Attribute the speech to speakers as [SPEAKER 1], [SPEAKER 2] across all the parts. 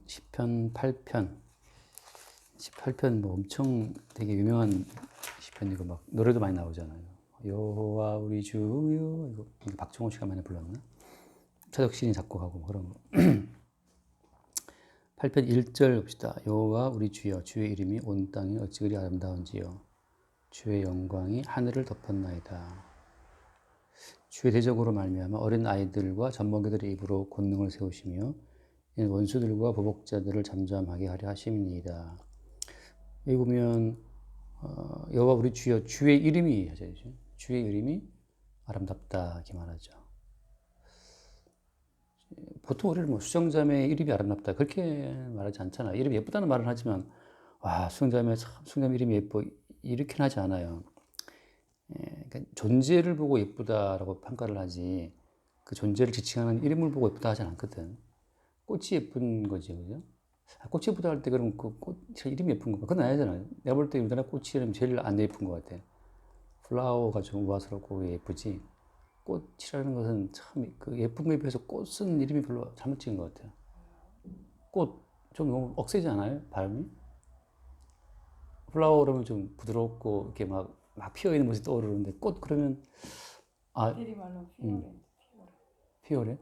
[SPEAKER 1] 시편 8편. 18편 뭐 엄청 되게 유명한 시편이고 막 노래도 많이 나오잖아요. 여호와 우리 주여, 이거 박정호 씨가 많이 불렀나? 차덕신이 작곡하고 그런 거. 8편 1절 봅시다. 여호와 우리 주여, 주의 이름이 온 땅에 어찌 그리 아름다운지요. 주의 영광이 하늘을 덮었나이다. 주의 대적으로 말미암아 어린 아이들과 젖먹이들의 입으로 권능을 세우시며 이는 원수들과 보복자들을 잠잠하게 하려 하심이니이다. 여기 보면 여호와 우리 주여, 주의 이름이 하셔야죠. 주의 이름이 아름답다 이렇게 말하죠. 보통 우리는 뭐 수정자매의 이름이 아름답다 그렇게 말하지 않잖아요. 이름이 예쁘다는 말은 하지만 와 수정자매 참 수정자매 이름이 예뻐 이렇게는 하지 않아요. 그러니까 존재를 보고 예쁘다라고 평가를 하지 그 존재를 지칭하는 이름을 보고 예쁘다 하지 않거든. 꽃이 예쁜 거지, 그죠? 꽃이 예쁘다 할 때 그러면 그 꽃 이름이 예쁜 건가? 그건 아니잖아요. 내가 볼 때 우리나라 꽃이 이름 제일 안 예쁜 것 같아. 플라워가 좀 우아스럽고 예쁘지. 꽃이라는 것은 참 그 예쁜 거에 비해서 꽃은 이름이 별로 잘못 지은 것 같아요. 꽃 좀 너무 억세지 않아요? 발음이? 플라워 그러면 좀 부드럽고 이렇게 막 피어 있는 모습이 떠오르는데 꽃 그러면
[SPEAKER 2] 내리말로
[SPEAKER 1] 피어래?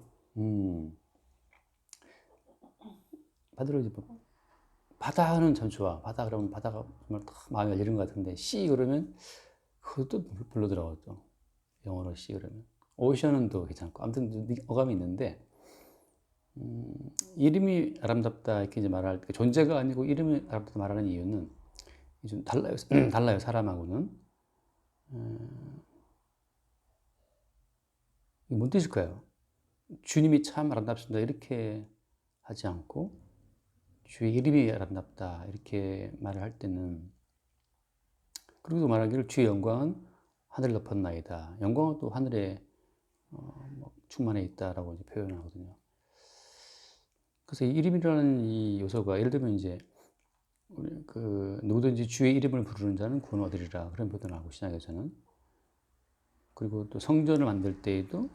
[SPEAKER 1] 바다는 참 좋아. 바다 그러면 바다가 정말 딱 마음이 열리는 것 같은데 씨 그러면 그것도 별로더라고 또 영어로 씨 그러면 오션은 또 괜찮고 아무튼 어감이 있는데 이름이 아름답다 이렇게 이제 말할 때 존재가 아니고 이름이 아름답다 말하는 이유는 좀 달라요. 달라요 사람하고는. 이게 뭔 뜻일까요? 주님이 참 아름답습니다 이렇게 하지 않고 주의 이름이 아름답다 이렇게 말을 할 때는 그리고 말하기를 주의 영광은 하늘을 덮었나이다. 영광은 또 하늘에 충만해 있다라고 이제 표현하거든요. 그래서 이 이름이라는 이 요소가 예를 들면 이제 그 누구든지 주의 이름을 부르는 자는 구원 얻으리라 그런 표현을 하고 신약에서는 그리고 또 성전을 만들 때에도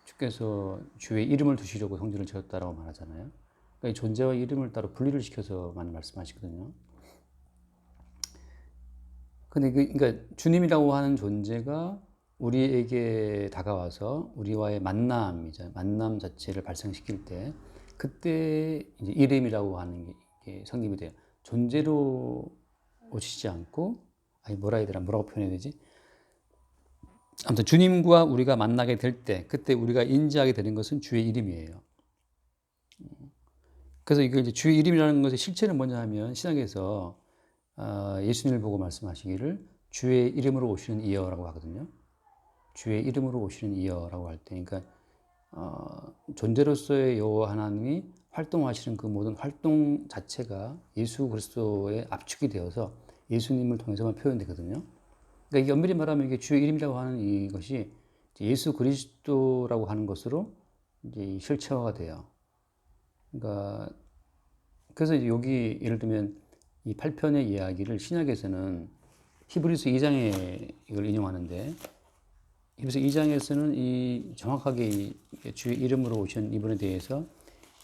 [SPEAKER 1] 주께서 주의 이름을 두시려고 성전을 지었다라고 말하잖아요. 그러니까 이 존재와 이름을 따로 분리를 시켜서 많이 말씀하시거든요. 근데 그러니까 주님이라고 하는 존재가 우리에게 다가와서 우리와의 만남이죠. 만남 자체를 발생시킬 때 그때 이제 이름이라고 하는 게 성립이 돼요. 존재로 오시지 않고 아니 뭐라 해야 되나 뭐라고 표현해야 되지? 아무튼 주님과 우리가 만나게 될 때 그때 우리가 인지하게 되는 것은 주의 이름이에요. 그래서 이거 이제 주의 이름이라는 것의 실체는 뭐냐 하면 신약에서 예수님을 보고 말씀하시기를 주의 이름으로 오시는 이여라고 하거든요. 주의 이름으로 오시는 이여라고 할 때, 그러니까 존재로서의 여호와 하나님이 활동하시는 그 모든 활동 자체가 예수 그리스도의 압축이 되어서 예수님을 통해서만 표현되거든요. 그러니까 이게 엄밀히 말하면 이게 주의 이름이라고 하는 이것이 예수 그리스도라고 하는 것으로 이제 실체화가 돼요. 그러니까 그래서 여기 예를 들면 이 8편의 이야기를 신약에서는 히브리서 2장에 이걸 인용하는데 히브리서 2장에서는 이 정확하게 이 주의 이름으로 오신 이분에 대해서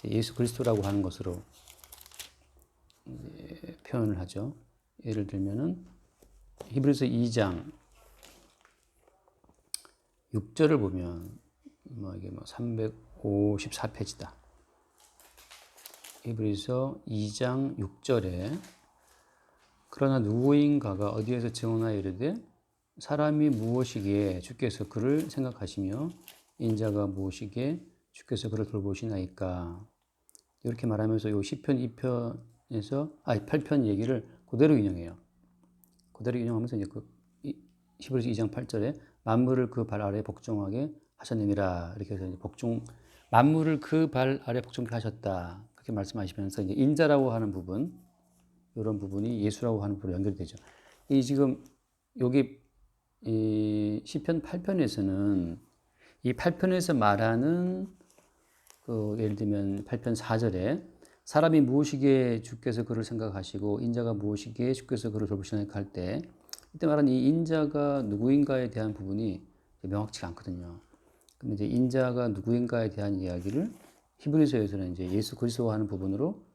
[SPEAKER 1] 예수 그리스도라고 하는 것으로 표현을 하죠. 예를 들면은 히브리서 2장 6절을 보면 이게 354페이지다. 히브리서 2장 6절에 그러나 누구인가가 어디에서 증언하여 이르되 사람이 무엇이기에 주께서 그를 생각하시며 인자가 무엇이기에 주께서 그를 돌보시나이까. 이렇게 말하면서 이 시편 2편에서 8편 얘기를 그대로 인용해요. 그대로 인용하면서 이제 히브리서 2장 8절에 만물을 그 발 아래 복종하게 하셨느니라. 이렇게 해서 이제 만물을 그 발 아래 복종하게 하셨다. 그렇게 말씀하시면서 이제 인자라고 하는 부분, 이런 부분이 예수라고 하는 부분으로 연결되죠. 이 지금 여기 이 시편 8편에서는 이 8편에서 말하는 예를 들면 8편 4절에 사람이 무엇이기에 주께서 그를 생각하시고 인자가 무엇이기에 주께서 그를 돌보시나이까 할 때 이때 말하는 이 인자가 누구인가에 대한 부분이 명확치가 않거든요. 근데 이제 인자가 누구인가에 대한 이야기를 히브리서에서는 이제 예수 그리스도가 하는 부분으로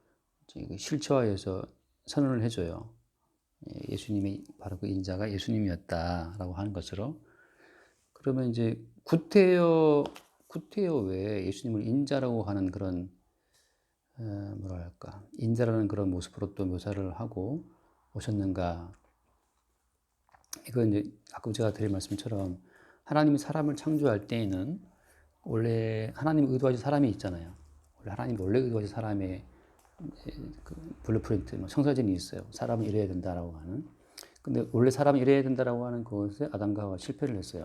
[SPEAKER 1] 실체화해서 선언을 해줘요. 예수님이 바로 그 인자가 예수님이었다라고 하는 것으로. 그러면 이제 구테여 외에 예수님을 인자라고 하는 그런 뭐랄까 인자라는 그런 모습으로 또 묘사를 하고 오셨는가? 이건 이제 아까 제가 드린 말씀처럼 하나님이 사람을 창조할 때에는 원래 하나님 의도하신 사람이 있잖아요. 원래 의도하신 사람의 그 블루프린트, 청사진이 있어요. 사람은 이래야 된다라고 하는. 근데 원래 사람은 이래야 된다라고 하는 그것에 아담과 하와가 실패를 했어요.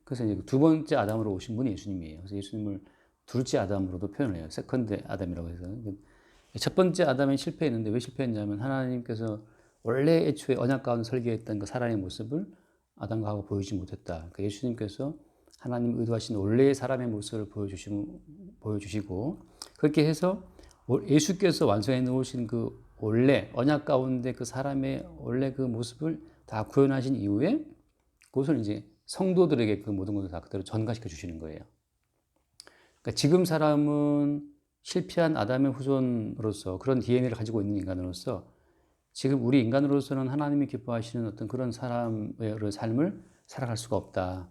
[SPEAKER 1] 그래서 이제 두 번째 아담으로 오신 분이 예수님이에요. 그래서 예수님을 둘째 아담으로도 표현을 해요. 세컨드 아담이라고 해서. 첫 번째 아담이 실패했는데 왜 실패했냐면 하나님께서 원래 애초에 언약 가운데 설계했던 그 사람의 모습을 아담과 하와가 보여주지 못했다. 그러니까 예수님께서 하나님 의도하신 원래의 사람의 모습을 보여주시고 그렇게 해서 예수께서 완성해 놓으신 그 원래 언약 가운데 그 사람의 원래 그 모습을 다 구현하신 이후에 그것을 이제 성도들에게 그 모든 것을 다 그대로 전가시켜 주시는 거예요. 그러니까 지금 사람은 실패한 아담의 후손으로서 그런 DNA를 가지고 있는 인간으로서 지금 우리 인간으로서는 하나님이 기뻐하시는 어떤 그런 사람의 삶을 살아갈 수가 없다.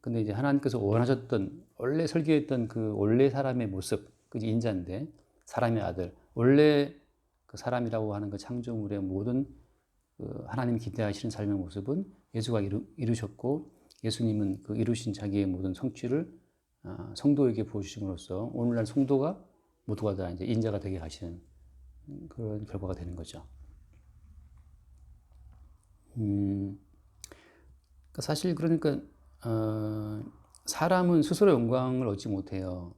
[SPEAKER 1] 근데 이제 하나님께서 원하셨던 원래 설계했던 그 원래 사람의 모습, 그 인자인데 사람의 아들, 원래 그 사람이라고 하는 그 창조물의 모든 그 하나님이 기대하시는 삶의 모습은 예수가 이루셨고 예수님은 그 이루신 자기의 모든 성취를 성도에게 보여주심으로써 오늘날 성도가 모두가 다 이제 인자가 되게 하시는 그런 결과가 되는 거죠. 사실 그러니까 사람은 스스로 영광을 얻지 못해요.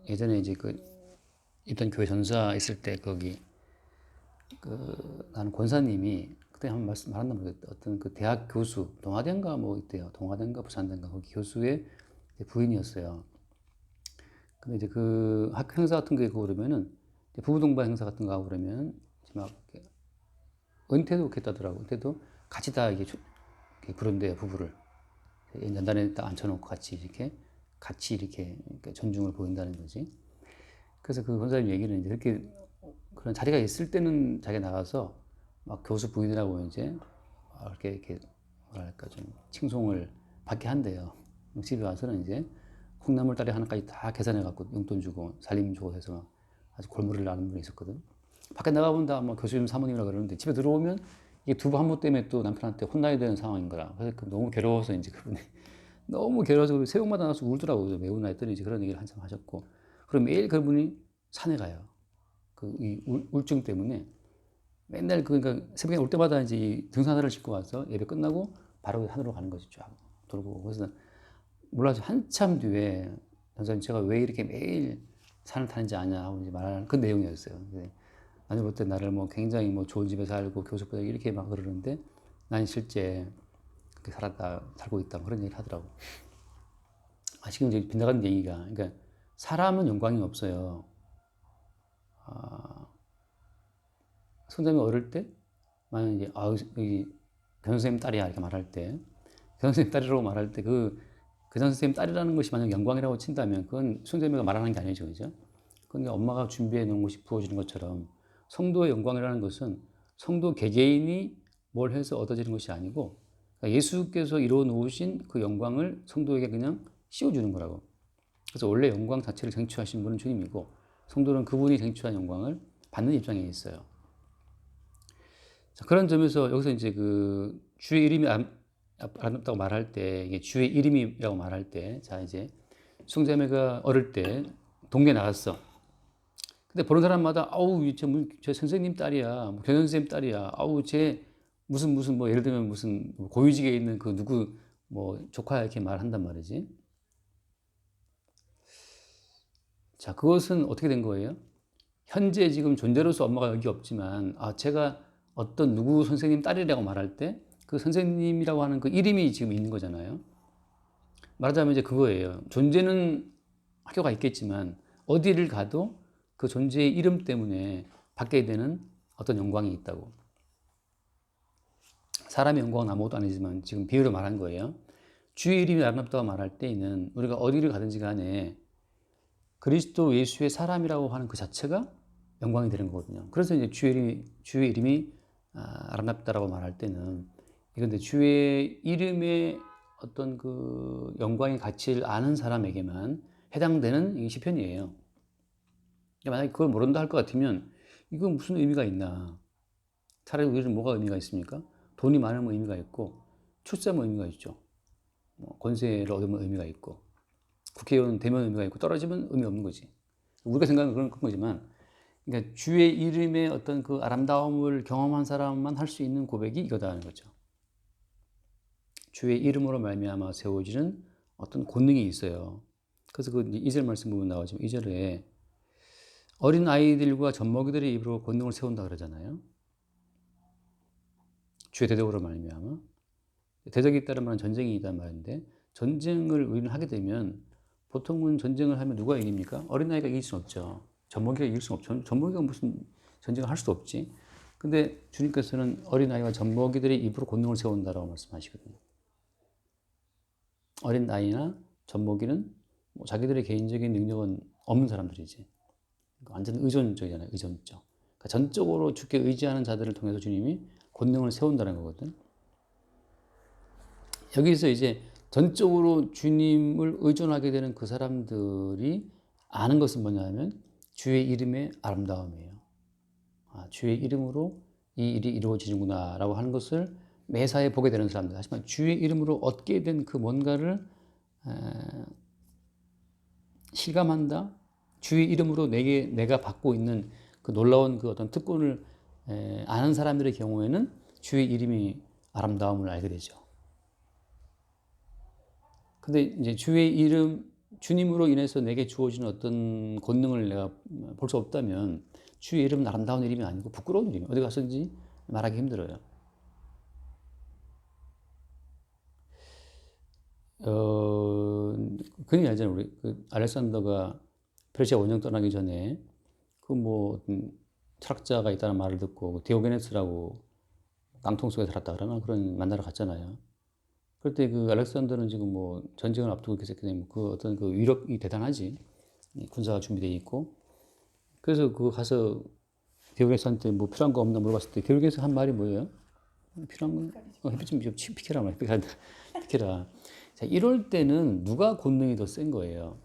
[SPEAKER 1] 예전에 이제 그 있던 교회 전사 있을 때 거기 나는 권사님이 그때 한번 말았나 모르겠다. 어떤 그 대학 교수 동아대인가 뭐 있대요. 동아대인가 부산대인가 거기 교수의 부인이었어요. 근데 이제 그 학교 행사 같은 거 있고 그러면은 부부 동반 행사 같은 거 하고 그러면 막 은퇴도 했다더라고. 은퇴도 같이 다 이게 부른대요 부부를. 연단에 딱 앉혀놓고 같이 이렇게 존중을 보인다는 거지. 그래서 그 권사님 얘기는 이제 그렇게 그런 자리가 있을 때는 자기가 나가서 막 교수 부인이라고 이제 이렇게 뭐랄까 좀 칭송을 받게 한대요. 집에 와서는 이제 콩나물다리 하나까지 다 계산해 갖고 용돈 주고 살림 주고 해서 아주 골머리를 나는 분이 있었거든. 밖에 나가본다 뭐 교수님 사모님이라 그러는데 집에 들어오면 이게 두부 한 번 때문에 또 남편한테 혼나야 되는 상황인 거야. 그래서 너무 괴로워서 이제 그분이 너무 괴로워서 새벽마다 나와서 울더라고요. 왜 우나 했더니 이제 그런 얘기를 한참 하셨고. 그럼 매일 그분이 산에 가요. 이 우울증 때문에 맨날 그러니까 새벽에 올 때마다 이제 이 등산화를 신고 와서 예배 끝나고 바로 산으로 가는 거지 쫙 돌고. 그래서 몰라서 한참 뒤에 선생님 제가 왜 이렇게 매일 산을 타는지 아냐 하고 이제 말하는 그 내용이었어요. 나는 볼 때 나를 뭐 굉장히 뭐 좋은 집에 살고 교수보다 이렇게 막 그러는데 난 실제 그렇게 살고 있다 그런 얘기를 하더라고. 지금 이제 빗나가는 얘기가 그러니까 사람은 영광이 없어요. 선생님이 어릴 때 만약 이제 여기 교선생님 딸이야 이렇게 말할 때 교선생님 딸이라고 말할 때 그 교선생님 딸이라는 것이 만약 영광이라고 친다면 그건 선생님이 말하는 게 아니죠, 그죠? 그러니까 엄마가 준비해 놓은 것이 부어지는 것처럼 성도의 영광이라는 것은 성도 개개인이 뭘 해서 얻어지는 것이 아니고 그러니까 예수께서 이루어 놓으신 그 영광을 성도에게 그냥 씌워주는 거라고. 그래서 원래 영광 자체를 쟁취하신 분은 주님이고 성도는 그분이 쟁취한 영광을 받는 입장에 있어요. 자, 그런 점에서 여기서 이제 그 주의 이름이 아름답다고 말할 때 이게 주의 이름이라고 말할 때 자 이제 숭자매가 어릴 때 동네 나갔어. 근데 보는 사람마다 아우 저 선생님 딸이야, 뭐 교장 선생님 딸이야, 아우 쟤 무슨 뭐 예를 들면 무슨 고위직에 있는 그 누구 뭐 조카야 이렇게 말한단 말이지. 자 그것은 어떻게 된 거예요? 현재 지금 존재로서 엄마가 여기 없지만 제가 어떤 누구 선생님 딸이라고 말할 때 그 선생님이라고 하는 그 이름이 지금 있는 거잖아요. 말하자면 이제 그거예요. 존재는 학교가 있겠지만 어디를 가도 그 존재의 이름 때문에 받게 되는 어떤 영광이 있다고. 사람의 영광은 아무것도 아니지만 지금 비유로 말한 거예요. 주의 이름이 아름답다고 말할 때에는 우리가 어디를 가든지 간에 그리스도 예수의 사람이라고 하는 그 자체가 영광이 되는 거거든요. 그래서 이제 주의 이름이 아름답다라고 말할 때는 이건데 주의 이름의 어떤 그 영광의 가치를 아는 사람에게만 해당되는 이 시편이에요. 만약에 그걸 모른다 할 것 같으면 이거 무슨 의미가 있나? 차라리 우리는 뭐가 의미가 있습니까? 돈이 많으면 의미가 있고 출세하면 의미가 있죠. 뭐 권세를 얻으면 의미가 있고 국회의원 되면 의미가 있고 떨어지면 의미 없는 거지. 우리가 생각하는 그런 거지만, 그러니까 주의 이름의 어떤 그 아름다움을 경험한 사람만 할 수 있는 고백이 이거다 하는 거죠. 주의 이름으로 말미암아 세워지는 어떤 권능이 있어요. 그래서 그 2절 말씀 보면 나오지만 2절에 어린 아이들과 젖먹이들의 입으로 권능을 세운다 그러잖아요. 주의 대적으로 말미암아. 대적이 있다는 말은 전쟁이 있다는 말인데, 전쟁을 우리는 하게 되면 보통은 전쟁을 하면 누가 이깁니까? 어린아이가 이길 수는 없죠. 젖먹이가 이길 수는 없죠. 젖먹이가 무슨 전쟁을 할 수도 없지. 근데 주님께서는 어린아이와 젖먹이들의 입으로 권능을 세운다라고 말씀하시거든요. 어린아이나 젖먹이는 뭐 자기들의 개인적인 능력은 없는 사람들이지. 완전 의존적이잖아요. 의존적. 그러니까 전적으로 주께 의지하는 자들을 통해서 주님이 권능을 세운다는 거거든. 여기서 이제 전적으로 주님을 의존하게 되는 그 사람들이 아는 것은 뭐냐면 주의 이름의 아름다움이에요. 주의 이름으로 이 일이 이루어지는구나 라고 하는 것을 매사에 보게 되는 사람들. 하지만 주의 이름으로 얻게 된 그 뭔가를 실감한다. 주의 이름으로 내가 받고 있는 그 놀라운 그 어떤 특권을 아는 사람들의 경우에는 주의 이름이 아름다움을 알게 되죠. 근데 이제 주의 이름, 주님으로 인해서 내게 주어지는 어떤 권능을 내가 볼 수 없다면 주의 이름은 아름다운 이름이 아니고 부끄러운 이름이에요. 어디 가서든지 말하기 힘들어요. 그냥 알잖아요. 우리 그 알렉산더가 페르시아 원정 떠나기 전에 그 뭐 철학자가 있다는 말을 듣고 디오게네스라고 깡통 속에 살았다 그러나 그런 만나러 갔잖아요. 그럴 때 그 알렉산더는 지금 뭐 전쟁을 앞두고 있기 때문에 그 어떤 그 위력이 대단하지. 군사가 준비되어 있고. 그래서 그 가서 디오게네스한테 뭐 필요한 거 없나 물어봤을 때 디오게네스 한 말이 뭐예요? 필요한 거 햇빛 좀 비켜라 말 비켜라. 자, 이럴 때는 누가 권능이 더 센 거예요?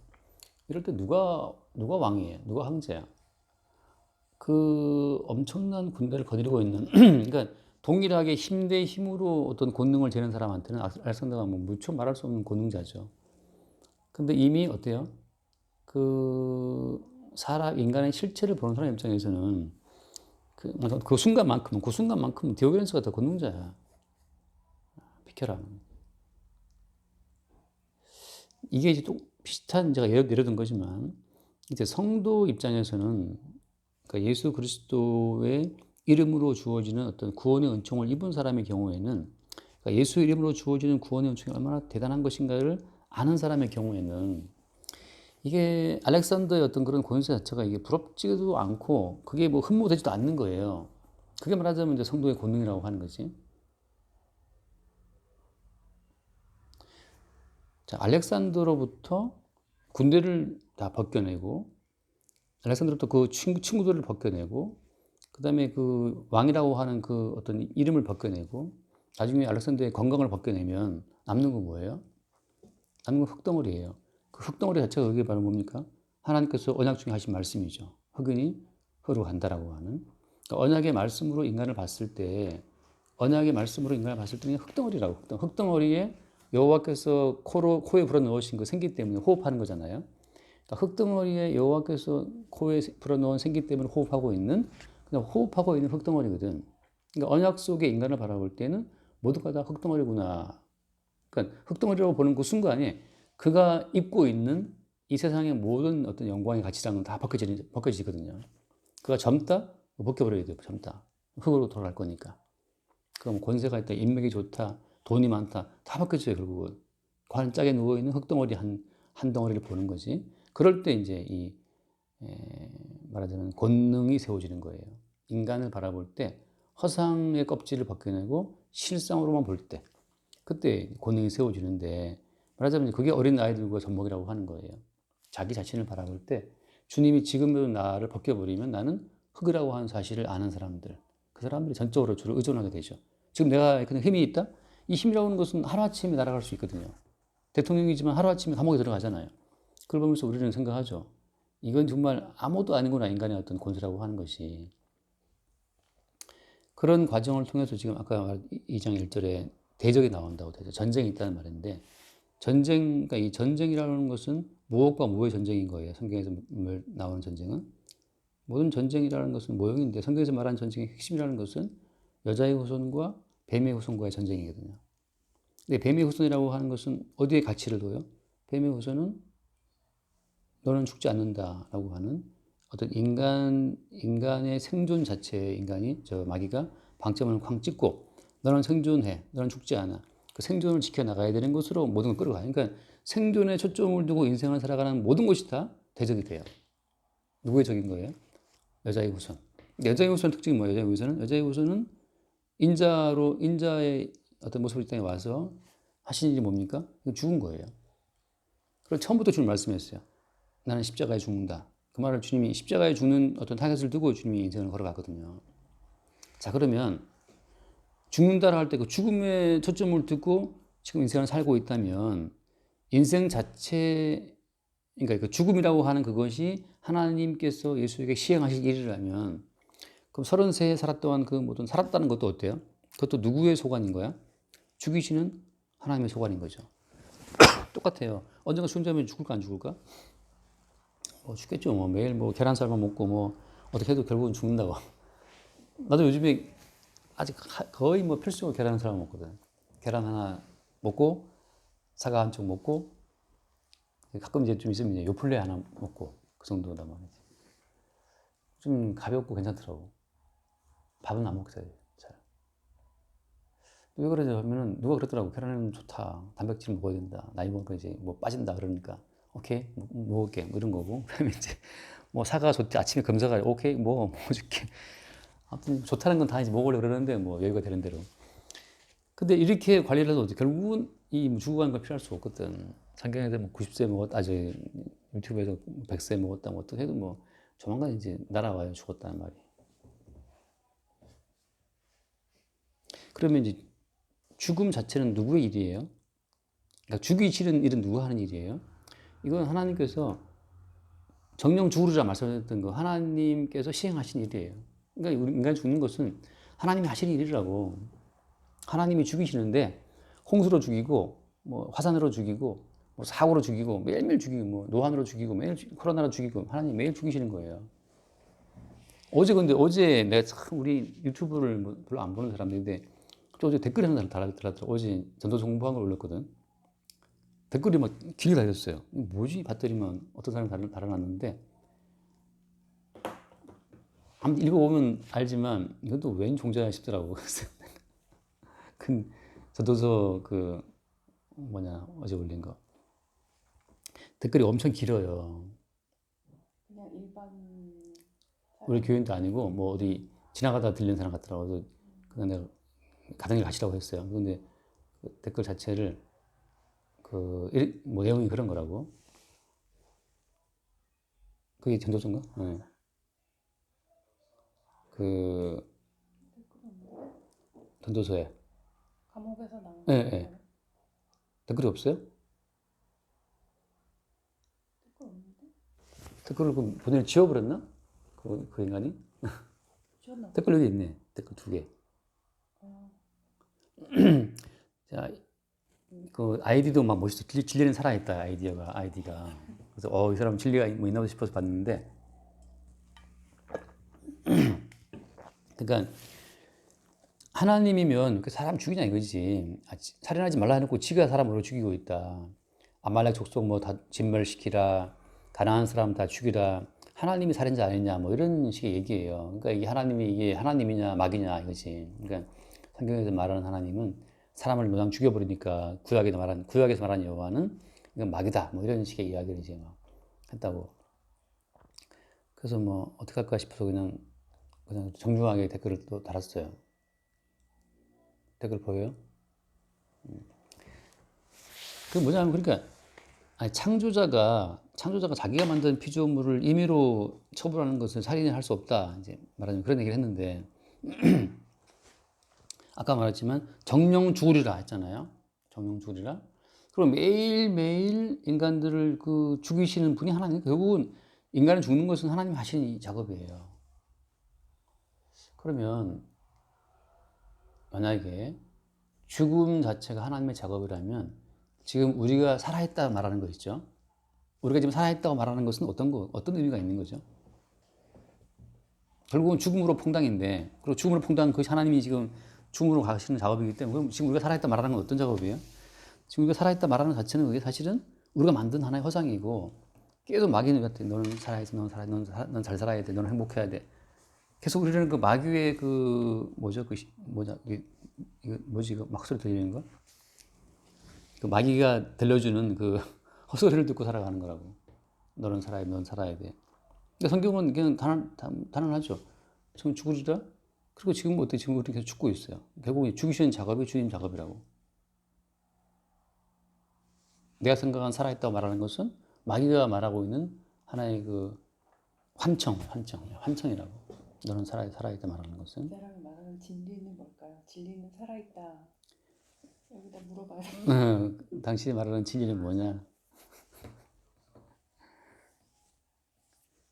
[SPEAKER 1] 이럴 때 누가 왕이에요? 누가 황제야? 그 엄청난 군대를 거느리고 있는 그러니까 동일하게 힘 대 힘으로 어떤 권능을 재는 사람한테는 알렉산더가 뭐 무척 말할 수 없는 권능자죠. 근데 이미 어때요? 그 사람 인간의 실체를 보는 사람 입장에서는 그 순간만큼 디오게네스가 더 권능자야. 비켜라. 이게 이제 또 비슷한 제가 예를 든 거지만 이제 성도 입장에서는 그러니까 예수 그리스도의 이름으로 주어지는 어떤 구원의 은총을 입은 사람의 경우에는 그러니까 예수 이름으로 주어지는 구원의 은총이 얼마나 대단한 것인가를 아는 사람의 경우에는 이게 알렉산더의 어떤 그런 권세 자체가 이게 부럽지도 않고 그게 뭐 흠모되지도 않는 거예요. 그게 말하자면 이제 성도의 권능이라고 하는 거지. 자, 알렉산더로부터 군대를 다 벗겨내고 알렉산더로부터 그 친구들을 벗겨내고 그다음에 그 왕이라고 하는 그 어떤 이름을 벗겨내고 나중에 알렉산더의 건강을 벗겨내면 남는 건 뭐예요? 남는 건 흙덩어리예요. 그 흙덩어리 자체가 그게 바로 뭡니까? 하나님께서 언약 중에 하신 말씀이죠. 흙이니 흙으로 간다라고 하는. 그러니까 언약의 말씀으로 인간을 봤을 때 언약의 말씀으로 인간을 봤을 때는 흙덩어리라고. 흙덩어리에 여호와께서 코에 불어 넣으신 그 생기 때문에 호흡하는 거잖아요. 그러니까 흙덩어리에 여호와께서 코에 불어 넣은 생기 때문에 호흡하고 있는 그냥 호흡하고 있는 흙덩어리거든. 그러니까 언약 속의 인간을 바라볼 때는 모두가 다 흙덩어리구나. 그러니까 흙덩어리라고 보는 그 순간에 그가 입고 있는 이 세상의 모든 어떤 영광의 가치랑은 다 벗겨지거든요. 그가 젊다? 벗겨버려야 돼요. 젊다. 흙으로 돌아갈 거니까. 그럼 권세가 있다, 인맥이 좋다, 돈이 많다, 다 벗겨져요, 결국은. 관짝에 누워있는 흙덩어리 한 덩어리를 보는 거지. 그럴 때 이제 말하자면 권능이 세워지는 거예요. 인간을 바라볼 때 허상의 껍질을 벗겨내고 실상으로만 볼 때, 그때 권능이 세워지는데 말하자면 그게 어린 아이들과 젖먹이라고 하는 거예요. 자기 자신을 바라볼 때 주님이 지금도 나를 벗겨버리면 나는 흙이라고 하는 사실을 아는 사람들, 그 사람들이 전적으로 주를 의존하게 되죠. 지금 내가 그냥 힘이 있다? 이 힘이라고 하는 것은 하루아침에 날아갈 수 있거든요. 대통령이지만 하루아침에 감옥에 들어가잖아요. 그걸 보면서 우리는 생각하죠. 이건 정말 아무도 아니구나, 인간의 어떤 권세라고 하는 것이. 그런 과정을 통해서 지금 아까 말한 2장 1절에 대적이 나온다고 되죠. 전쟁이 있다는 말인데, 그러니까 이 전쟁이라는 것은 무엇과 무의 전쟁인 거예요. 성경에서 나오는 전쟁은. 모든 전쟁이라는 것은 모형인데, 성경에서 말하는 전쟁의 핵심이라는 것은 여자의 후손과 뱀의 후손과의 전쟁이거든요. 근데 뱀의 후손이라고 하는 것은 어디에 가치를 둬요? 뱀의 후손은 너는 죽지 않는다라고 하는 어떤 인간의 생존 자체에 마귀가 방점을 쾅 찍고 너는 생존해. 너는 죽지 않아. 그 생존을 지켜나가야 되는 것으로 모든 걸 끌어가요. 그러니까 생존에 초점을 두고 인생을 살아가는 모든 것이 다 대적이 돼요. 누구의 적인 거예요? 여자의 후손. 여자의 후손 특징이 뭐예요? 여자의 후손은 인자의 어떤 모습으로 이 땅에 와서 하신 일이 뭡니까? 죽은 거예요. 그걸 처음부터 주님 말씀했어요. 나는 십자가에 죽는다. 그 말을 주님이 십자가에 죽는 어떤 타겟을 두고 주님이 인생을 걸어갔거든요. 자, 그러면 죽는다라 할 때 그 죽음에 초점을 두고 지금 인생을 살고 있다면 인생 자체, 그러니까 그 죽음이라고 하는 그것이 하나님께서 예수에게 시행하실 일이라면 그럼 33해 살았던 그 모든 살았다는 것도 어때요? 그것도 누구의 소관인 거야? 죽이시는 하나님의 소관인 거죠. 똑같아요. 언젠가 죽는다면 죽을까 안 죽을까? 죽겠죠. 매일 계란 삶아 먹고 어떻게 해도 결국은 죽는다고. 나도 요즘에 아직 거의 필수적으로 계란 삶아 먹거든. 계란 하나 먹고 사과 한 쪽 먹고 가끔 이제 좀 있으면 이제 요플레 하나 먹고 그 정도다 말이지. 좀 가볍고 괜찮더라고. 밥은 안 먹게 돼. 잘. 왜 그러냐 하면은 누가 그러더라고. 계란은 좋다. 단백질 먹어야 된다. 나이 먹으니까 이제 빠진다 그러니까 오케이 먹을게 이런 거고. 그다음에 이제 사과 좋대. 아침에 검사가 오케이 먹어줄게. 아무튼 좋다는 건 다 이제 먹으려고 그러는데 여유가 되는 대로. 근데 이렇게 관리를 해도 결국은 이 죽어가는 걸 피할 수 없거든. 상경에서 90세 먹었다, 유튜브에서 100세 먹었다, 어떻게 해도 조만간 이제 날아와요, 죽었다는 말이. 그러면 이제 죽음 자체는 누구의 일이에요? 그러니까 죽이기 싫은 일은 누가 하는 일이에요? 이건 하나님께서 정령 죽으리라 말씀하셨던 거 하나님께서 시행하신 일이에요. 그러니까 우리 인간이 죽는 것은 하나님이 하시는 일이라고. 하나님이 죽이시는데 홍수로 죽이고 화산으로 죽이고 사고로 죽이고 매일매일 죽이고 노환으로 죽이고 매일 코로나로 죽이고 하나님 매일 죽이시는 거예요. 어제 내가 참 우리 유튜브를 별로 안 보는 사람들인데 어제 댓글에 하나 달았더라고. 어제 전도서 공부한 걸 올렸거든. 댓글이 길게 달렸어요. 뭐지? 봤더니만 어떤 사람이 달아놨는데 한번 읽어보면 알지만 이것도 웬 종자야 싶더라고. 큰 전도서 어제 올린 거. 댓글이 엄청 길어요.
[SPEAKER 2] 그냥 일반
[SPEAKER 1] 우리 교인도 아니고 어디 지나가다 들리는 사람 같더라고. 그래서 내가 가던 길 가시라고 했어요. 근데 그 댓글 자체를 내용이 그런 거라고. 그게 전도서인가? 네. 전도서에.
[SPEAKER 2] 감옥에서 나온
[SPEAKER 1] 네, 네. 댓글이 없어요?
[SPEAKER 2] 댓글 없는데?
[SPEAKER 1] 댓글을 보내를 지워버렸나? 그 인간이?
[SPEAKER 2] 지웠나?
[SPEAKER 1] 댓글 여기 있네. 댓글 2개. 자, 그 아이디도 멋있어. 진리는 살아있다. 아이디가. 그래서 이 사람 진리가 있나 보다 싶어서 봤는데, 그러니까 하나님이면 그 사람 죽이냐 이거지. 살인하지 말라 해놓고 지가 사람으로 죽이고 있다. 아말렉 족속 다 진멸시키라. 가난한 사람 다 죽이라. 하나님이 살인자 아니냐 이런 식의 얘기예요. 그러니까 이게 하나님이냐 마귀냐 이거지. 그러니까 성경에서 말하는 하나님은 사람을 노장 죽여버리니까 구약에서 말하는 여호와는 이건 마귀다 이런 식의 이야기를 이제 했다고. 그래서 어떻게 할까 싶어서 그냥 정중하게 댓글을 또 달았어요. 댓글 보여요? 그 뭐냐면 그러니까 창조자가 창조자가 자기가 만든 피조물을 임의로 처분하는 것은 살인을 할 수 없다. 이제 말하자면 그런 얘기를 했는데 아까 말했지만 정령 죽으리라 했잖아요. 정령 죽으리라. 그럼 매일매일 인간들을 그 죽이시는 분이 하나님. 결국은 인간을 죽는 것은 하나님 하시는 작업이에요. 그러면 만약에 죽음 자체가 하나님의 작업이라면 지금 우리가 살아있다 말하는 거 있죠. 우리가 지금 살아있다고 말하는 것은 어떤 의미가 있는 거죠? 결국은 죽음으로 퐁당인데, 그리고 죽음으로 퐁당 그것이 하나님이 지금 죽음으로 가시는 작업이기 때문에, 그럼 지금 우리가 살아있다 말하는 건 어떤 작업이에요? 지금 우리가 살아있다 말하는 자체는 그게 사실은 우리가 만든 하나의 허상이고, 계속 마귀는 같아. 너는 살아있어, 넌 잘 살아야 돼, 너는 행복해야 돼. 계속 우리는 그 마귀의 이거 막 소리 들리는 거? 그 마귀가 들려주는 그 헛소리를 듣고 살아가는 거라고. 넌 살아야 돼. 근데 성경은 그냥 단언하죠. 지금 죽으리라? 그리고 지금 어때? 지금 우리 계속 죽고 있어요. 결국 죽이시는 작업이 주님 작업이라고. 내가 생각한 살아있다고 말하는 것은 마귀가 말하고 있는 하나의 그 환청이라고. 너는 살아있다 말하는 것은.
[SPEAKER 2] 이 사람이 말하는 진리는 뭘까요? 진리는 살아있다. 여기다 물어봐요.
[SPEAKER 1] 당신이 말하는 진리는 뭐냐?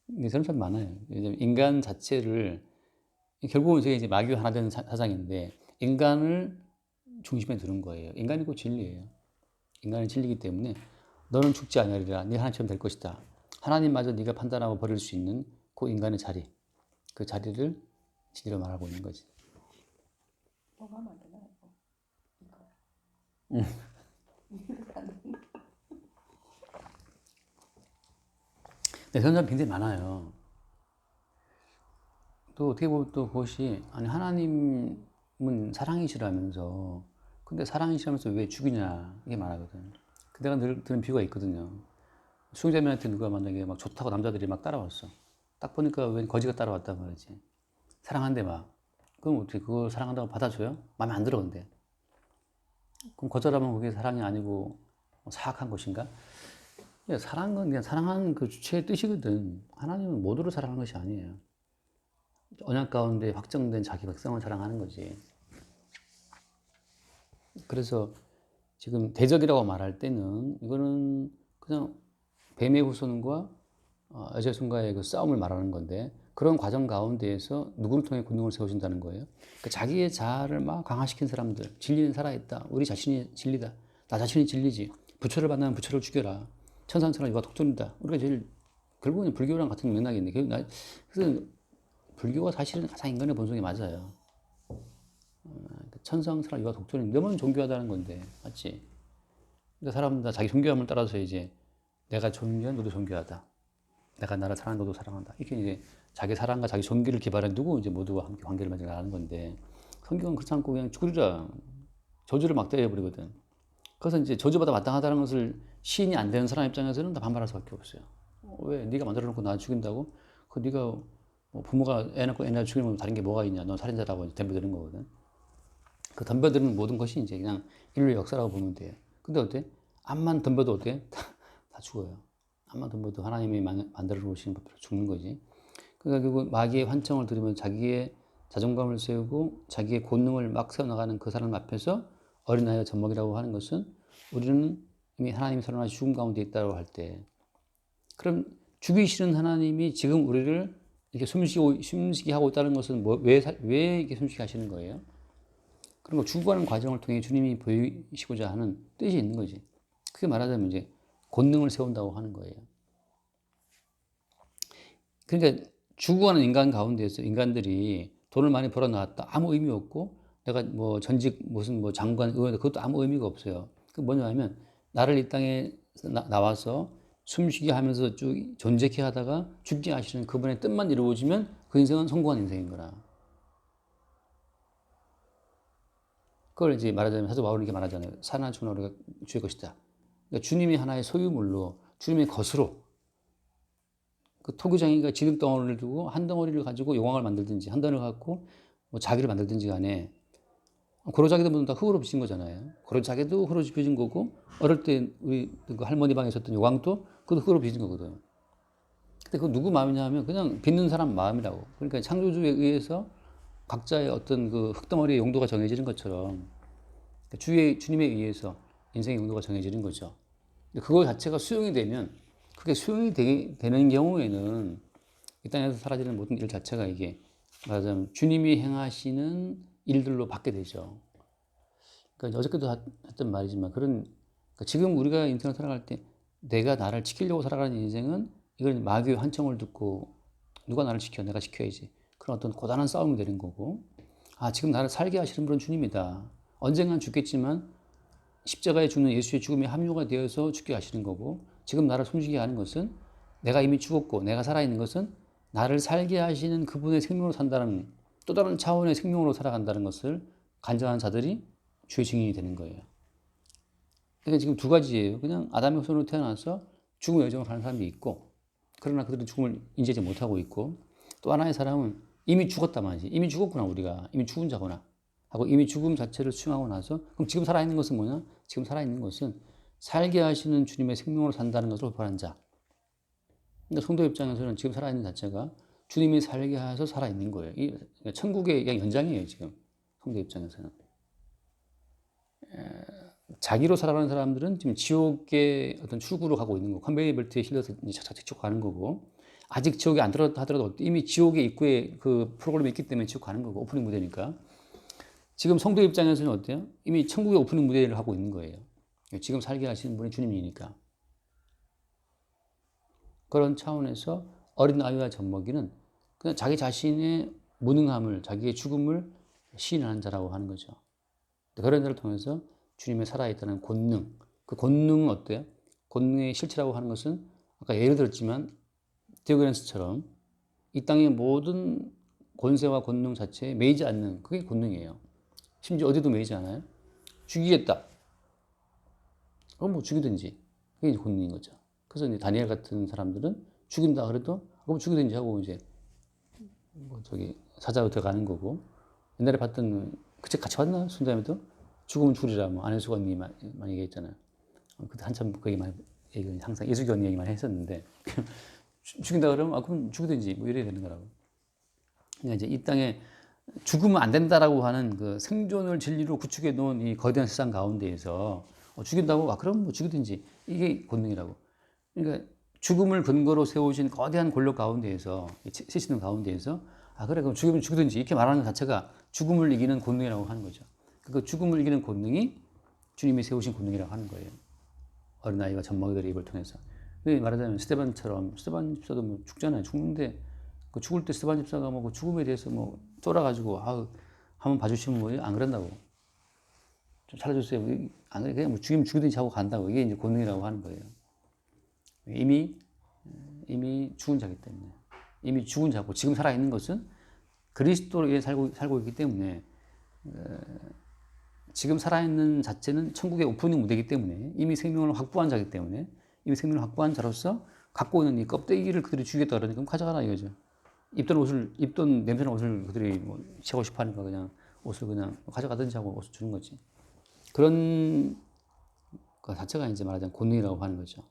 [SPEAKER 1] 이런 사람 많아요. 인간 자체를 결국은 저게 이제 마귀와 하나 되는 사상인데 인간을 중심에 두는 거예요. 인간이 곧 진리예요. 인간은 진리이기 때문에 너는 죽지 아니하리라. 네가 하나님처럼 될 것이다. 하나님마저 네가 판단하고 버릴 수 있는 그 인간의 자리, 그 자리를 진리로 말하고 있는 거지.
[SPEAKER 2] 뭐가 하면 안 되나 이거?
[SPEAKER 1] 네, 그런 사람 굉장히 많아요. 또 어떻게 보면 또 그것이 아니 하나님은 사랑이시라면서 근데 사랑이시라면서 왜 죽이냐 이게 말하거든. 그 내가 늘 들은 비유가 있거든요. 수영자매한테 누가 만약에 막 좋다고 남자들이 막 따라왔어. 딱 보니까 웬 거지가 따라왔단 말이지. 사랑한대 막. 그럼 어떻게 그걸 사랑한다고 받아줘요? 마음에 안 들어 근데. 그럼 거절하면 그게 사랑이 아니고 사악한 것인가? 사랑은 그냥 사랑하는 그 주체의 뜻이거든. 하나님은 모두를 사랑하는 것이 아니에요. 언약 가운데 확정된 자기 백성을 사랑하는 거지. 그래서 지금 대적이라고 말할 때는 이거는 그냥 뱀의 후손과 여자손과의 그 싸움을 말하는 건데 그런 과정 가운데에서 누구를 통해 군중을 세우신다는 거예요. 그러니까 자기의 자아를 막 강화시킨 사람들, 진리는 살아있다. 우리 자신이 진리다. 나 자신이 진리지. 부처를 만나면 부처를 죽여라. 천상천하 유가 독존이다. 우리가 제일 결국은 불교랑 같은 맥락인데 그래서 불교가 사실은 가장 인간의 본성이 맞아요. 천상천하 유가 독존이 너무 존귀하다는 건데 맞지? 그러니까 사람은 다 자기 존귀함을 따라서 이제 내가 존귀한 너도 존귀하다. 내가 나를 사랑한 너도 사랑한다. 이렇게 이제 자기 사랑과 자기 존귀를 기반에 두고 이제 모두와 함께 관계를 맺어 나가는 건데 성경은 그렇지 않고 그냥 죽으리라 저주를 막 때려버리거든. 그래서 이제 저주받아 마땅하다는 것을 시인이 안 되는 사람 입장에서는 다 반발할 수밖에 없어요. 왜 네가 만들어놓고 나 죽인다고? 그 네가 뭐 부모가 애 낳고 애 낳아 죽이는 건 다른 게 뭐가 있냐? 넌 살인자라고 덤벼드는 거거든. 그 덤벼드는 모든 것이 이제 그냥 인류의 역사라고 보면 돼요. 근데 어때? 암만 덤벼도 어때? 다 죽어요. 암만 덤벼도 하나님이 만들어 놓으신 법대로 죽는 거지. 그러니까 결국 마귀의 환청을 들으면 자기의 자존감을 세우고 자기의 권능을 막 세워나가는 그 사람 앞에서 어린아이가 젖먹이라고 하는 것은 우리는 이미 하나님이 선언하신 죽음 가운데 있다고 할 때 그럼 죽이시는 하나님이 지금 우리를 이렇게 숨쉬게 하고 있다는 것은 왜 이렇게 숨쉬게 하시는 거예요? 그런 거 죽어가는 과정을 통해 주님이 보이시고자 하는 뜻이 있는 거지. 그게 말하자면 이제 권능을 세운다고 하는 거예요. 그러니까 죽어가는 인간 가운데서 인간들이 돈을 많이 벌어놨다. 아무 의미 없고 내가 뭐 전직 무슨 뭐 장관 의원 그것도 아무 의미가 없어요. 그 뭐냐면 나를 이 땅에 나와서 숨쉬게 하면서 쭉 존재케 하다가 죽게 하시는 그분의 뜻만 이루어지면 그 인생은 성공한 인생인 거라. 그걸 이제 말하자면 사도 바울이 이렇게 말하잖아요. 사나 죽나 우리가 주의 것이다. 그러니까 주님이 하나의 소유물로 주님의 것으로 그 토기장이가 지능 덩어리를 두고 한 덩어리를 가지고 용왕을 만들든지 한 덩어리를 갖고 뭐 자기를 만들든지 간에 고로자기도 모두 다 흙으로 빚은 거잖아요. 고로자기도 흙으로 빚은 거고 어릴 때 우리 그 할머니 방에 있었던 용왕도 그것도 그걸 빚은 거거든. 근데 그 누구 마음이냐 하면 그냥 빚는 사람 마음이라고. 그러니까 창조주에 의해서 각자의 어떤 그 흙덩어리의 용도가 정해지는 것처럼 주님에 의해서 인생의 용도가 정해지는 거죠. 근데 그거 자체가 수용이 되면 그게 수용이 되는 경우에는 이 땅에서 사라지는 모든 일 자체가 이게 말하자면 주님이 행하시는 일들로 받게 되죠. 그러니까 어저께도 했던 말이지만 그러니까 지금 우리가 인생을 살아갈 때 내가 나를 지키려고 살아가는 인생은 이건 마귀의 환청을 듣고 누가 나를 지켜? 내가 지켜야지. 그런 어떤 고단한 싸움이 되는 거고 지금 나를 살게 하시는 분은 주님이다. 언젠간 죽겠지만 십자가에 죽는 예수의 죽음에 합류가 되어서 죽게 하시는 거고 지금 나를 숨쉬게 하는 것은 내가 이미 죽었고 내가 살아있는 것은 나를 살게 하시는 그분의 생명으로 산다는 또 다른 차원의 생명으로 살아간다는 것을 간증하는 자들이 주의 증인이 되는 거예요. 그러니까 지금 두 가지예요. 그냥 아담의 후손으로 태어나서 죽음의 여정을 하는 사람이 있고 그러나 그들은 죽음을 인지하지 못하고 있고 또 하나의 사람은 이미 죽었단 말이지. 이미 죽었구나 우리가. 이미 죽은 자구나. 하고 이미 죽음 자체를 수용하고 나서 그럼 지금 살아있는 것은 뭐냐? 지금 살아있는 것은 살게 하시는 주님의 생명으로 산다는 것을 발표한 자. 그러니까 성도 입장에서는 지금 살아있는 자체가 주님이 살게 하셔서 살아있는 거예요. 이 그러니까 천국의 연장이에요 지금 성도 입장에서는. 자기로 살아가는 사람들은 지금 지옥의 어떤 출구로 가고 있는 거고 컨베이어 벨트에 실려서 착착 가는 거고 아직 지옥에 안 들어갔다 하더라도 이미 지옥의 입구에 그 프로그램이 있기 때문에 지옥 가는 거고 오프닝 무대니까 지금 성도 입장에서는 어때요? 이미 천국의 오프닝 무대를 하고 있는 거예요. 지금 살게 하시는 분이 주님이니까. 그런 차원에서 어린 아이와 젖먹이는 그냥 자기 자신의 무능함을 자기의 죽음을 시인하는 자라고 하는 거죠. 그런 자를 통해서 주님의 살아있다는 권능, 그 권능은 어때요? 권능의 실체라고 하는 것은 아까 예를 들었지만 디오게네스처럼 이 땅의 모든 권세와 권능 자체에 매이지 않는 그게 권능이에요. 심지어 어디도 매이지 않아요. 죽이겠다. 그럼 뭐 죽이든지 그게 이제 권능인 거죠. 그래서 이제 다니엘 같은 사람들은 죽인다 그래도 그럼 죽이든지 하고 이제 뭐 저기 사자로 들어가는 거고 옛날에 봤던 그 책 같이 봤나? 순자매도 죽으면 죽으리라 뭐 안혜숙 언니 많이 얘기했잖아요. 그때 한참 그 얘기 많이 항상 예숙이 언니 얘기 많이 했었는데 죽인다 그러면 그럼 죽이든지 뭐 이래야 되는 거라고. 그러니까 이제 이 땅에 죽으면 안 된다라고 하는 그 생존을 진리로 구축해 놓은 이 거대한 세상 가운데에서 죽인다고 그럼 뭐 죽이든지 이게 권능이라고. 그러니까 죽음을 근거로 세우신 거대한 권력 가운데에서 시스템 가운데에서 그래 그럼 죽이면 죽이든지 이렇게 말하는 것 자체가 죽음을 이기는 권능이라고 하는 거죠. 그 죽음을 이기는 권능이 주님이 세우신 권능이라고 하는 거예요. 어린아이가 젖먹이들의 입을 통해서. 말하자면 스테반 집사도 뭐 죽잖아요. 죽는데 그 죽을 때 스테반 집사가 뭐 그 죽음에 대해서 뭐 쫄아가지고 한번 봐주시면 뭐 안 그런다고 좀 살려주세요. 안 그래 그냥 뭐 죽이면 죽이든지 하고 간다고 이게 이제 권능이라고 하는 거예요. 이미 죽은 자기 때문에 이미 죽은 자고 지금 살아 있는 것은 그리스도에 살고 있기 때문에 지금 살아 있는 자체는 천국의 오프닝 무대이기 때문에 이미 생명을 확보한 자이기 때문에 이미 생명을 확보한 자로서 갖고 있는 이 껍데기를 그들이 죽이겠다 그러니까 그럼 가져가라 이거죠. 입던 냄새나는 옷을 그들이 뭐 채고 싶어 하니까 그냥 옷을 그냥 가져가든지 하고 옷을 주는 거지. 그런 것 자체가 이제 말하자면 권능이라고 하는 거죠.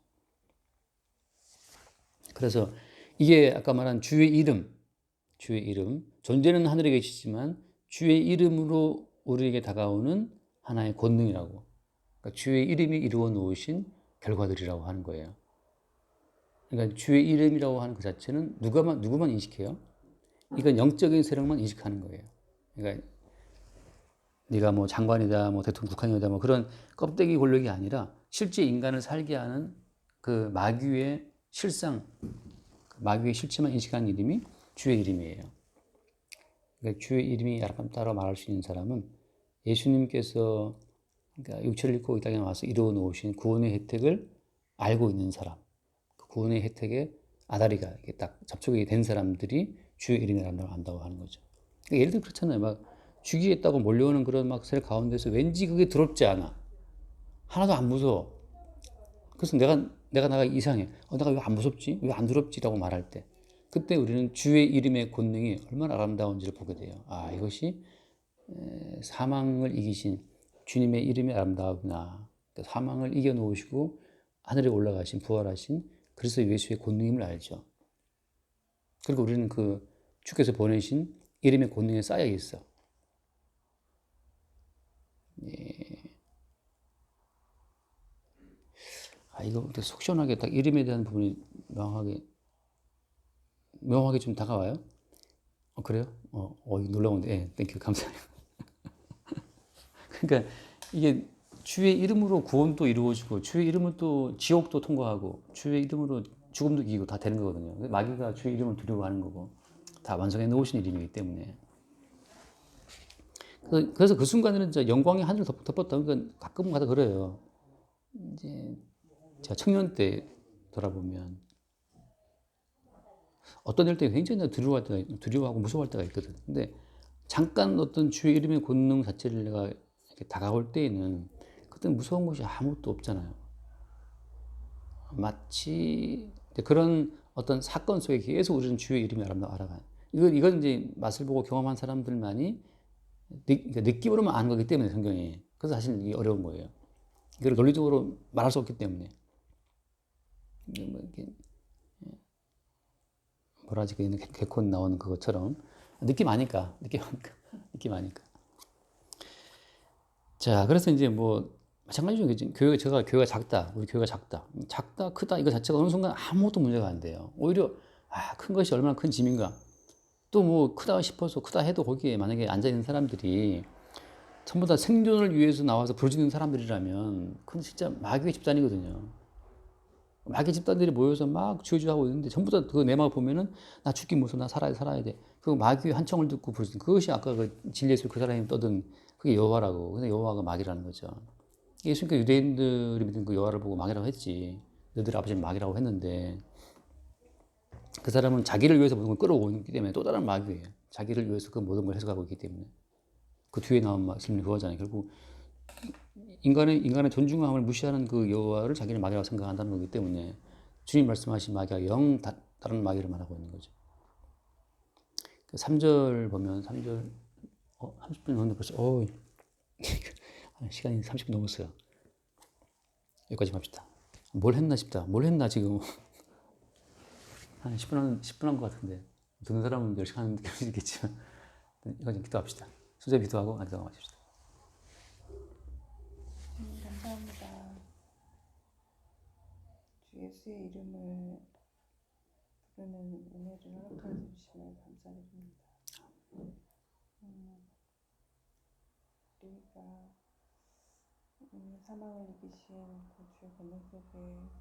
[SPEAKER 1] 그래서 이게 아까 말한 주의 이름, 존재는 하늘에 계시지만 주의 이름으로 우리에게 다가오는 하나의 권능이라고. 그러니까 주의 이름이 이루어 놓으신 결과들이라고 하는 거예요. 그러니까 주의 이름이라고 하는 그 자체는 누구만 인식해요? 이건 영적인 세력만 인식하는 거예요. 그러니까 네가 뭐 장관이다, 뭐 대통령, 국회의원이다, 뭐 그런 껍데기 권력이 아니라 실제 인간을 살게 하는 그 마귀의 실체만 인식하는 이름이 주의 이름이에요. 그러니까 주의 이름이 따로 말할 수 있는 사람은 예수님께서 그러니까 육체를 입고 이 땅에 와서 이루어 놓으신 구원의 혜택을 알고 있는 사람, 그 구원의 혜택에 아다리가 이렇게 딱 접촉이 된 사람들이 주의 이름을 안다고 하는 거죠. 그러니까 예를 들어 그렇잖아요. 막 죽이겠다고 몰려오는 그런 막 세력 가운데서 왠지 그게 더럽지 않아. 하나도 안 무서워. 그래서 내가 이상해. 내가 왜 안 무섭지? 왜 안 두렵지라고 말할 때, 그때 우리는 주의 이름의 권능이 얼마나 아름다운지를 보게 돼요. 이것이 사망을 이기신 주님의 이름이 아름다우구나. 사망을 이겨놓으시고 하늘에 올라가신 부활하신 그리스도 예수의 권능임을 알죠. 그리고 우리는 그 주께서 보내신 이름의 권능에 쌓여 있어. 이거 속 시원하게 딱 이름에 대한 부분이 명확하게 좀 다가와요? 그래요? 이거 놀라운데, 예, 땡큐, 감사해요. 그러니까 이게 주의 이름으로 구원도 이루어지고, 주의 이름은 또 지옥도 통과하고, 주의 이름으로 죽음도 이기고 다 되는 거거든요. 마귀가 주의 이름을 두려워하는 거고, 다 완성해 놓으신 이름이기 때문에. 그래서 그 순간에는 진짜 영광의 하늘을 덮었다. 그러니까 가끔 가다 그래요. 이제 제가 청년 때 돌아보면 어떤 일 때 굉장히 두려워하고 무서워할 때가 있거든. 근데 잠깐 어떤 주의 이름의 권능 자체를 내가 이렇게 다가올 때에는 그때 무서운 것이 아무것도 없잖아요. 마치 그런 어떤 사건 속에 계속 우리는 주의 이름이 알아가요. 이건 이제 맛을 보고 경험한 사람들만이 느낌으로만 아는 거기 때문에 성경이. 그래서 사실 이게 어려운 거예요. 이걸 논리적으로 말할 수 없기 때문에. 뭐 이렇게 뭐라 하지, 개콘 나오는 그것처럼 느낌 아니까. 자, 그래서 이제 뭐 마찬가지죠. 교회가 작다, 우리 교회가 작다, 크다 이거 자체가 어느 순간 아무것도 문제가 안 돼요. 오히려 큰 것이 얼마나 큰 짐인가. 또 뭐 크다 싶어서 크다 해도 거기에 만약에 앉아 있는 사람들이 전부 다 생존을 위해서 나와서 부르짖는 사람들이라면 그건 진짜 마귀의 집단이거든요. 마귀 집단들이 모여서 막 주저주저하고 있는데 전부 다 그 내막 보면은 나 죽기 무서워, 나 살아야 돼. 그 마귀의 한청을 듣고 부르짖는 그것이 아까 그 진리에서 그 사람이 떠든 그게 여호와라고. 근데 여호와가 마귀라는 거죠. 예수님께 유대인들이 믿은 그 여호와를 보고 마귀라고 했지. 너들 아버지는 마귀라고 했는데 그 사람은 자기를 위해서 모든 걸 끌어오기 때문에 또 다른 마귀예요. 자기를 위해서 그 모든 걸 해석하고 있기 때문에. 그 뒤에 나온 말씀이 그거잖아요. 결국 인간의 존중함을 무시하는 그 여호와를 자기는 마귀라고 생각한다는 거기 때문에 주님 말씀하신 마귀가 다른 마귀를 말하고 있는 거죠. 3절 보면 3절 30분 넘었는데 벌써 시간이 30분 넘었어요. 여기까지 합시다. 뭘 했나 싶다. 뭘 했나 지금 한 10분 한 것 같은데 듣는 사람은 10시간 하는 게 있겠지만 이거 좀 기도합시다. 수제 기도하고 기도하십시다.
[SPEAKER 2] 감사합니다. 주 예수의 이름을 부르는 은혜를 허락해 주심을 감사드립니다. 우리가 사망을 이기신 그 주의 권능 속에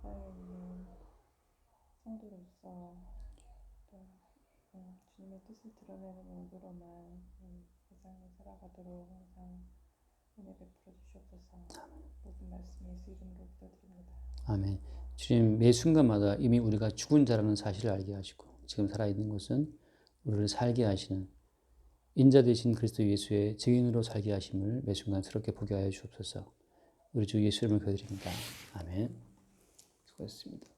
[SPEAKER 2] 쌓여있는 성도로서 또 주님의 뜻을 드러내는 용도로만 세상을 살아가도록 항상 은혜 베풀어 주시옵소서. 모든 말씀 예수 이름으로 기도드립니다.
[SPEAKER 1] 아멘. 주님 매 순간마다 이미 우리가 죽은 자라는 사실을 알게 하시고 지금 살아있는 것은 우리를 살게 하시는 인자 되신 그리스도 예수의 증인으로 살게 하심을 매 순간 새롭게 보게 하여 주옵소서. 우리 주 예수 이름을 기도드립니다. 아멘. 수고하셨습니다.